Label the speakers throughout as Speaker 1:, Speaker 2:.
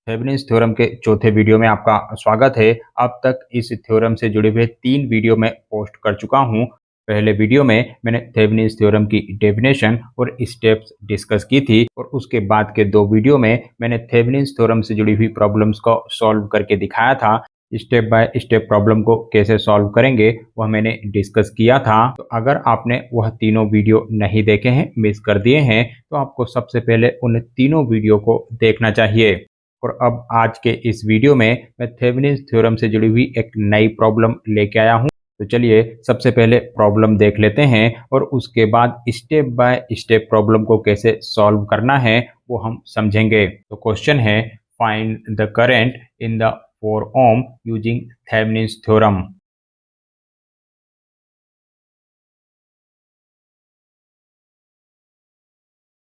Speaker 1: Thevenin's theorem के चौथे video में आपका स्वागत है। अब तक इस थ्योरम से जुड़े हुए 3 वीडियो मैं पोस्ट कर चुका हूं। पहले वीडियो में मैंने थेवेनिन्स थ्योरम की डेफिनेशन और स्टेप्स डिस्कस की थी और उसके बाद के 2 वीडियो में मैंने थेवेनिन्स थ्योरम से जुड़ी हुई प्रॉब्लम्स को सॉल्व करके दिखाया था। स्टेप बाय स्टेप प्रॉब्लम को कैसे सॉल्व करेंगे वह मैंने डिस्कस किया था। तो अगर आपने वह तीनों वीडियो नहीं देखे हैं, मिस कर दिए हैं, तो आपको सबसे पहले उन तीनों वीडियो को देखना चाहिए। और अब आज के इस वीडियो में मैं थेवेनिन्स थ्योरम से जुड़ी हुई एक नई प्रॉब्लम लेके आया हूं। तो चलिए सबसे पहले प्रॉब्लम देख लेते हैं और उसके बाद स्टेप बाय स्टेप प्रॉब्लम को कैसे सॉल्व करना है वो हम समझेंगे। तो क्वेश्चन है, find the current in the 4 ohm using Thevenin's theorem.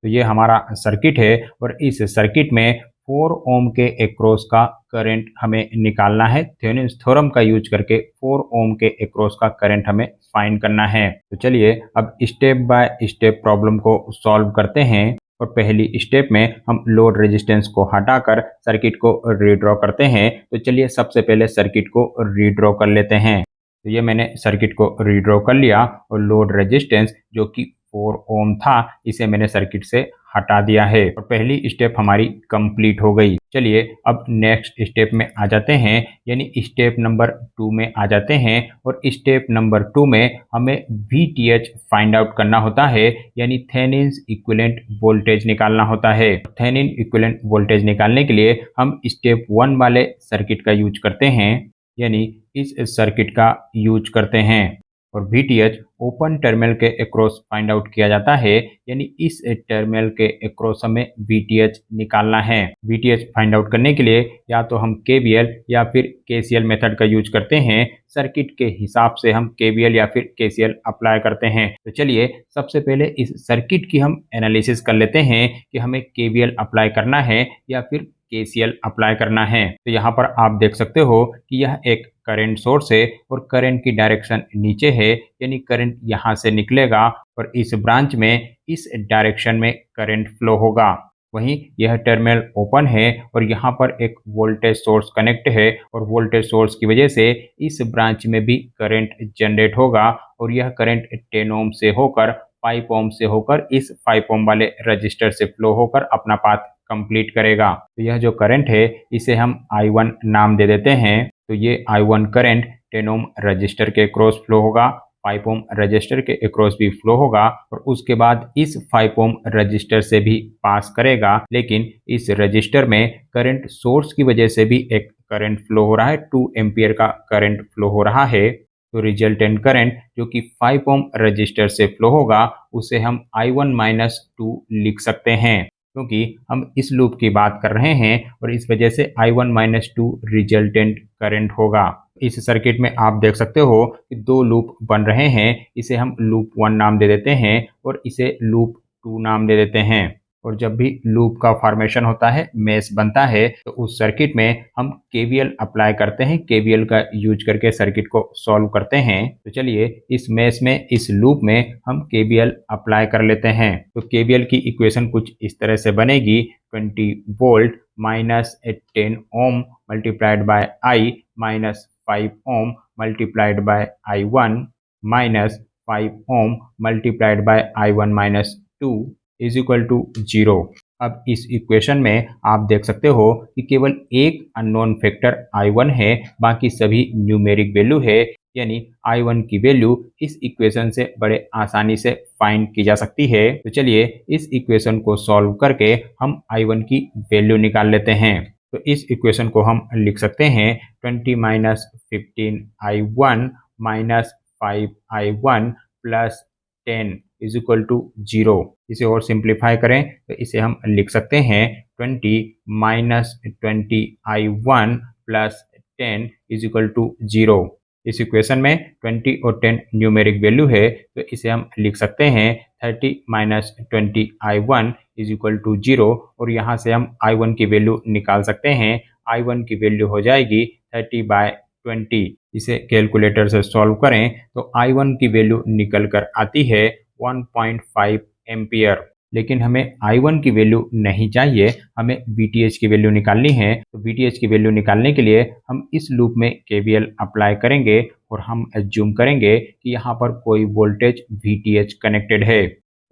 Speaker 1: तो ये हमारा सर्किट है और इस सर्किट में 4 ओम के अक्रॉस का करंट हमें निकालना है। थेवेनिन्स थ्योरम का यूज करके 4 ओम के अक्रॉस का करंट हमें फाइंड करना है। तो चलिए अब स्टेप बाय स्टेप प्रॉब्लम को सॉल्व करते हैं। और पहली स्टेप में हम लोड रेजिस्टेंस को हटाकर सर्किट को रीड्रॉ करते हैं। तो चलिए सबसे पहले सर्किट को रीड्रॉ कर लेते हैं। तो ये मैंने सर्किट को रीड्रॉ कर लिया और लोड रेजिस्टेंस जो कि 4 ओम था इसे मैंने सर्किट से हटा दिया है और पहली स्टेप हमारी कंप्लीट हो गई। चलिए अब नेक्स्ट स्टेप में आ जाते हैं, यानी स्टेप नंबर 2 में आ जाते हैं। और स्टेप नंबर 2 में हमें VTH फाइंड आउट करना होता है, यानी थेवेनिन्स इक्विवेलेंट वोल्टेज निकालना होता है। थेवेनिन इक्विवेलेंट वोल्टेज निकालने के लिए हम स्टेप 1 वाले सर्किट का यूज करते हैं, यानी इस सर्किट का यूज करते हैं। और VTH ओपन टर्मिनल के अक्रॉस फाइंड आउट किया जाता है, यानी इस टर्मिनल के अक्रॉस हमें VTH निकालना है। VTH फाइंड आउट करने के लिए या तो हम KVL या फिर KCL मेथड का यूज करते हैं। सर्किट के हिसाब से हम KVL या फिर KCL अप्लाई करते हैं। तो चलिए सबसे पहले इस सर्किट की हम एनालिसिस कर लेते हैं कि हमें KVL अप्लाई करना है या फिर KCL अप्लाई करना है। तो यहाँ पर आप देख सकते हो कि यह एक करंट सोर्स है और करंट की डायरेक्शन नीचे है, यानी करंट यहाँ से निकलेगा और इस ब्रांच में इस डायरेक्शन में करंट फ्लो होगा। वहीं यह टर्मिनल ओपन है और यहाँ पर एक वोल्टेज सोर्स कनेक्ट है और वोल्टेज सोर्स की वजह से इस ब्रांच में भी करंट जनरेट होगा और यह करंट 10 ओम से होकर 5 ओम से होकर इस 5 ओम वाले रजिस्टर से फ्लो होकर अपना पाथ कंप्लीट करेगा। तो यह जो करंट है इसे हम I1 नाम दे देते हैं। तो ये I1 करंट 10 ओम रजिस्टर के क्रॉस फ्लो होगा, 5 ओम रजिस्टर के अक्रॉस भी फ्लो होगा और उसके बाद इस 5 ओम रजिस्टर से भी पास करेगा। लेकिन इस रजिस्टर में करंट सोर्स की वजह से भी एक करंट फ्लो हो रहा है, 2 एम्पियर का करंट फ्लो हो रहा है। तो रिजल्टेंट करंट जो कि 5 ओम रजिस्टर से फ्लो होगा उसे हम I1-2 लिख सकते हैं, क्योंकि हम इस लूप की बात कर रहे हैं और इस वजह से I1-2 रिजल्टेंट करंट होगा। इस सर्किट में आप देख सकते हो कि 2 लूप बन रहे हैं। इसे हम लूप 1 नाम दे देते हैं और इसे लूप 2 नाम दे देते हैं। और जब भी लूप का फॉर्मेशन होता है, मेश बनता है, तो उस सर्किट में हम KVL अप्लाई करते हैं। KVL का यूज करके सर्किट को सॉल्व करते हैं। तो चलिए इस मेश में, इस लूप में हम KVL अप्लाई कर लेते हैं। तो KVL की इक्वेशन कुछ इस तरह से बनेगी, 20 volt minus 10 ohm multiplied by I minus 5 ohm multiplied by I1 minus 5 ohm multiplied by I1-2 is equal to 0। अब इस इक्वेशन में आप देख सकते हो कि केवल एक अननोन फैक्टर I1 है, बाकी सभी न्यूमेरिक वैल्यू है, यानी I1 की वैल्यू इस इक्वेशन से बड़े आसानी से फाइंड की जा सकती है। तो चलिए इस इक्वेशन को सॉल्व करके हम I1 की वैल्यू निकाल लेते हैं। तो इस इक्वेशन को हम लिख सकते हैं 20 minus 15 I1 minus 5 I1 plus 10 is equal to 0। इसे और सिंप्लीफाई करें तो इसे हम लिख सकते हैं 20 minus 20 I1 plus 10 is equal to 0। इस इक्वेशन में 20 और 10 न्यूमेरिक वैल्यू है, तो इसे हम लिख सकते हैं 30 minus 20 I1 is equal to 0। और यहाँ से हम I1 की वैल्यू निकाल सकते हैं। I1 की वैल्यू हो जाएगी 30/20। इसे कैलकुलेटर से सॉल्व करें तो I1 की वैल्यू निकल कर आती है 1.5 एम्पियर। लेकिन हमें I1 की वैल्यू नहीं चाहिए, हमें VTH की वैल्यू निकालनी है। तो VTH की वैल्यू निकालने के लिए हम इस लूप में KVL अप्लाई करेंगे और हम एज्यूम करेंगे कि यहाँ पर कोई वोल्टेज VTH कनेक्टेड है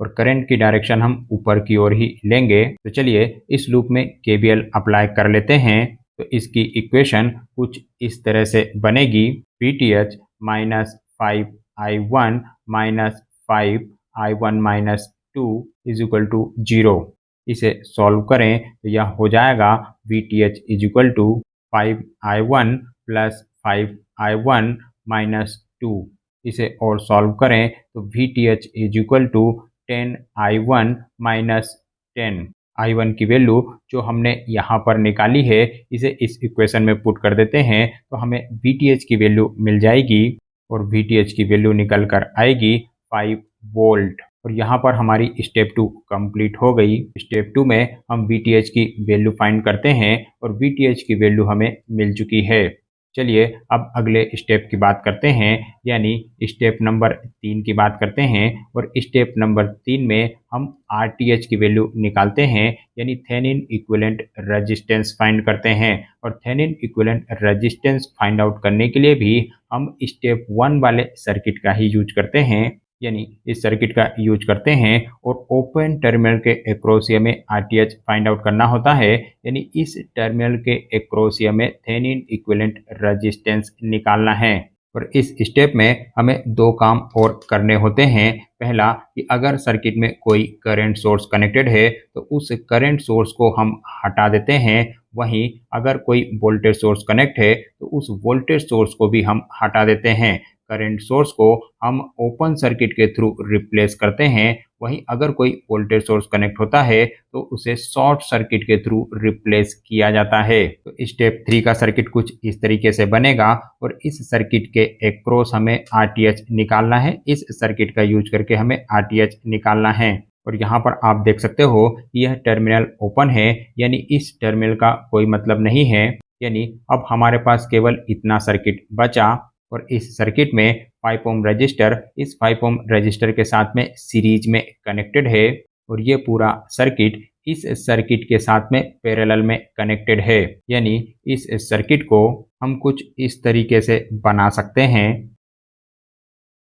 Speaker 1: और करंट की डायरेक्शन हम ऊपर की ओर ही लेंगे। तो चलिए इस लूप में KVL अप्लाई कर लेते हैं। तो इसकी इक्वेशन कुछ इस तरह से बनेगी, VTH minus 5I1 minus 5I1 minus 2 is equal to 0। इसे सॉल्व करें तो यह हो जाएगा VTH is equal to 5I1 plus 5I1 minus 2। इसे और सॉल्व करें तो VTH is equal to 10I1 minus 10। I1 की वैल्यू जो हमने यहाँ पर निकाली है इसे इस इक्वेशन में पुट कर देते हैं तो हमें VTH की वैल्यू मिल जाएगी और VTH की वैल्यू निकल कर आएगी 5 वोल्ट। और यहाँ पर हमारी स्टेप 2 कंप्लीट हो गई। स्टेप 2 में हम VTH की वैल्यू फाइंड करते हैं और VTH की वैल्यू हमें मिल चुकी है। चलिए अब अगले स्टेप की बात करते हैं, यानी स्टेप नंबर 3 की बात करते हैं। और स्टेप नंबर 3 में हम RTH की वैल्यू निकालते हैं, यानी थेनिन इक्विवेलेंट रेजिस्टेंस फाइंड करते हैं। और थेनिन इक्विवेलेंट रेजिस्टेंस फाइंड आउट करने के लिए भी हम स्टेप 1 वाले सर्किट का ही यूज करते हैं, यानी इस सर्किट का यूज करते हैं और ओपन टर्मिनल के अक्रॉस हमें RTH फाइंड आउट करना होता है, यानी इस टर्मिनल के अक्रॉस हमें थेनिन इक्विवेलेंट रेजिस्टेंस निकालना है। और इस स्टेप में हमें दो काम और करने होते हैं। पहला कि अगर सर्किट में कोई करंट सोर्स कनेक्टेड है तो उस करंट सोर्स को हम हटा देते हैं। वहीं अगर कोई वोल्टेज सोर्स कनेक्ट है तो उस वोल्टेज सोर्स को भी हम हटा देते हैं। करंट सोर्स को हम ओपन सर्किट के थ्रू रिप्लेस करते हैं। वहीं अगर कोई वोल्टेज सोर्स कनेक्ट होता है तो उसे शॉर्ट सर्किट के थ्रू रिप्लेस किया जाता है। तो स्टेप 3 का सर्किट कुछ इस तरीके से बनेगा और इस सर्किट के अक्रॉस हमें RTH निकालना है। इस सर्किट का यूज करके हमें RTH निकालना है। और यहाँ पर आप देख सकते हो यह टर्मिनल ओपन है, यानी इस टर्मिनल का कोई मतलब नहीं है, यानी अब हमारे पास केवल इतना सर्किट बचा। और इस सर्किट में 5 ओम रजिस्टर इस 5 ओम रजिस्टर के साथ में सीरीज में कनेक्टेड है और ये पूरा सर्किट इस सर्किट के साथ में पैरेलल में कनेक्टेड है, यानी इस सर्किट को हम कुछ इस तरीके से बना सकते हैं।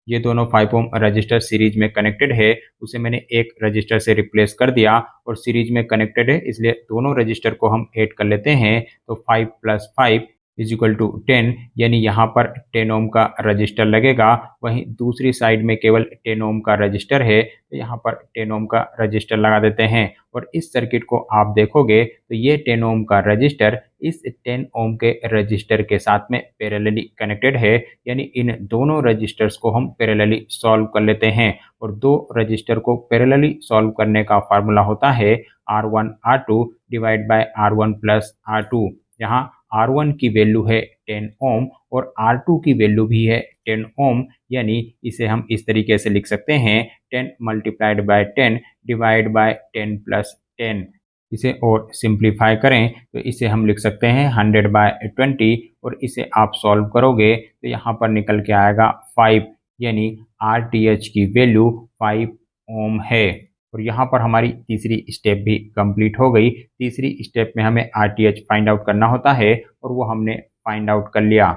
Speaker 1: ये दोनों 5 ओम रजिस्टर सीरीज में कनेक्टेड है, उसे मैंने एक रजिस्टर से रिप्लेस कर दिया और सीरीज में कनेक्टेड है इसलिए दोनों रजिस्टर को हम ऐड कर लेते हैं। तो 5 प्लस 5 इज इक्वल टू 10, यानी यहाँ पर 10 ओम का रजिस्टर लगेगा। वहीं दूसरी साइड में केवल 10 ओम का रजिस्टर है तो यहाँ पर 10 ओम का रजिस्टर लगा देते हैं। और इस सर्किट को आप देखोगे तो ये 10 ओम का रजिस्टर इस 10 ओम के रजिस्टर के साथ में पैरेलली कनेक्टेड है, यानी इन दोनों रजिस्टर्स को हम पैरेलली सॉल्व कर लेते हैं। और दो रजिस्टर को पैरेलली सॉल्व करने का फार्मूला होता है R1 R2 divide by R1 plus R2। यहाँ R1 की वैल्यू है 10 ओम और R2 की वैल्यू भी है 10 ओम, यानी इसे हम इस तरीके से लिख सकते हैं 10 multiplied by 10 divide by 10 plus 10। इसे और सिंप्लीफाई करें तो इसे हम लिख सकते हैं 100 बाय 20 और इसे आप सॉल्व करोगे तो यहाँ पर निकल के आएगा 5, यानी RTH की वैल्यू 5 ओम है। और यहाँ पर हमारी तीसरी स्टेप भी कंप्लीट हो गई। तीसरी स्टेप में हमें RTH फाइंड आउट करना होता है और वो हमने फाइंड आउट कर लिया।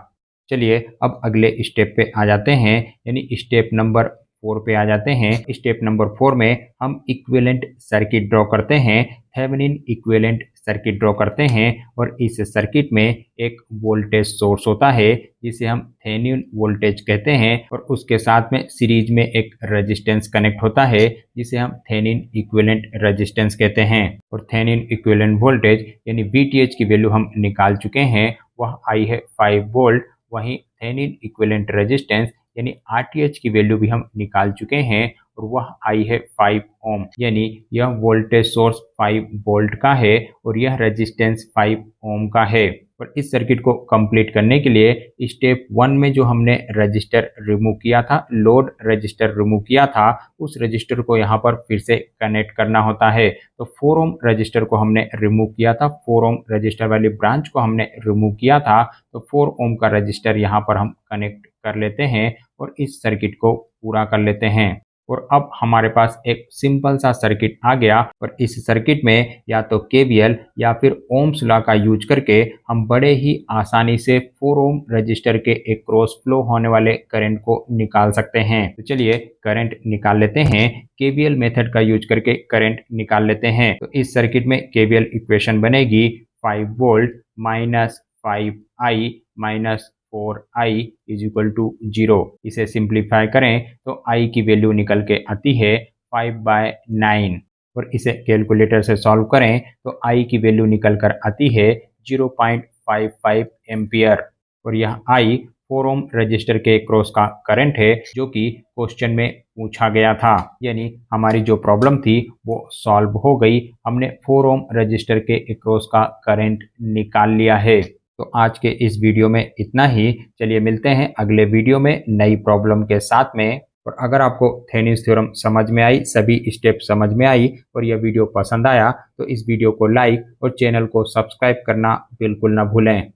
Speaker 1: चलिए अब अगले स्टेप पे आ जाते हैं, यानी स्टेप नंबर 4 पे आ जाते हैं। स्टेप नंबर 4 में हम इक्विवेलेंट सर्किट ड्रॉ करते हैं, थेवेनिन इक्विवेलेंट सर्किट ड्रॉ करते हैं। और इस सर्किट में एक वोल्टेज सोर्स होता है जिसे हम थेवेनिन वोल्टेज कहते हैं और उसके साथ में सीरीज में एक रेजिस्टेंस कनेक्ट होता है जिसे हम थेवेनिन इक्विवेलेंट रेजिस्टेंस कहते हैं। और थेवेनिन इक्विवेलेंट वोल्टेज यानी VTH की वैल्यू हम निकाल चुके हैं, वह आई है 5 वोल्ट। वहीं थेवेनिन इक्विवेलेंट रेजिस्टेंस यानी RTH की वैल्यू भी हम निकाल चुके हैं और वह आई है 5 ओम, यानी यह वोल्टेज सोर्स 5 वोल्ट का है और यह रेजिस्टेंस 5 ओम का है। और इस सर्किट को कंप्लीट करने के लिए स्टेप 1 में जो हमने रजिस्टर रिमूव किया था, लोड रजिस्टर रिमूव किया था, उस रजिस्टर को यहाँ पर फिर से कनेक्ट करना होता है। तो 4 ओम रजिस्टर को हमने रिमूव किया था, 4 ओम रजिस्टर वाली ब्रांच को हमने रिमूव किया था, तो 4 ओम का रजिस्टर यहाँ पर हम कनेक्ट कर लेते हैं और इस सर्किट को पूरा कर लेते हैं। और अब हमारे पास एक सिंपल सा सर्किट आ गया और इस सर्किट में या तो केवीएल या फिर ओम्स लॉ का यूज करके हम बड़े ही आसानी से 4 ओम रजिस्टर के अक्रॉस फ्लो होने वाले करंट को निकाल सकते हैं। तो चलिए करंट निकाल लेते हैं। केवीएल मेथड का यूज करके करंट निकाल लेते हैं। तो इस सर्किट में केवीएल इक्वेशन बनेगी 5 volt minus 5i minus 4i is equal to 0। इसे सिंप्लीफाई करें तो i की वैल्यू निकल के आती है 5/9 और इसे कैलकुलेटर से सॉल्व करें तो i की वैल्यू निकल कर आती है 0.55 एम्पियर और यह i 4 ओम रजिस्टर के क्रॉस का करंट है जो कि क्वेश्चन में पूछा गया था। यानी हमारी जो प्रॉब्लम थी वो सॉल्व हो गई। हमने 4 ओम रजिस्टर के क्रॉस का करंट निकाल लिया है। तो आज के इस वीडियो में इतना ही। चलिए मिलते हैं अगले वीडियो में नई प्रॉब्लम के साथ में। और अगर आपको थेवेनिन्स थ्योरम समझ में आई, सभी स्टेप समझ में आई और यह वीडियो पसंद आया तो इस वीडियो को लाइक और चैनल को सब्सक्राइब करना बिल्कुल ना भूलें।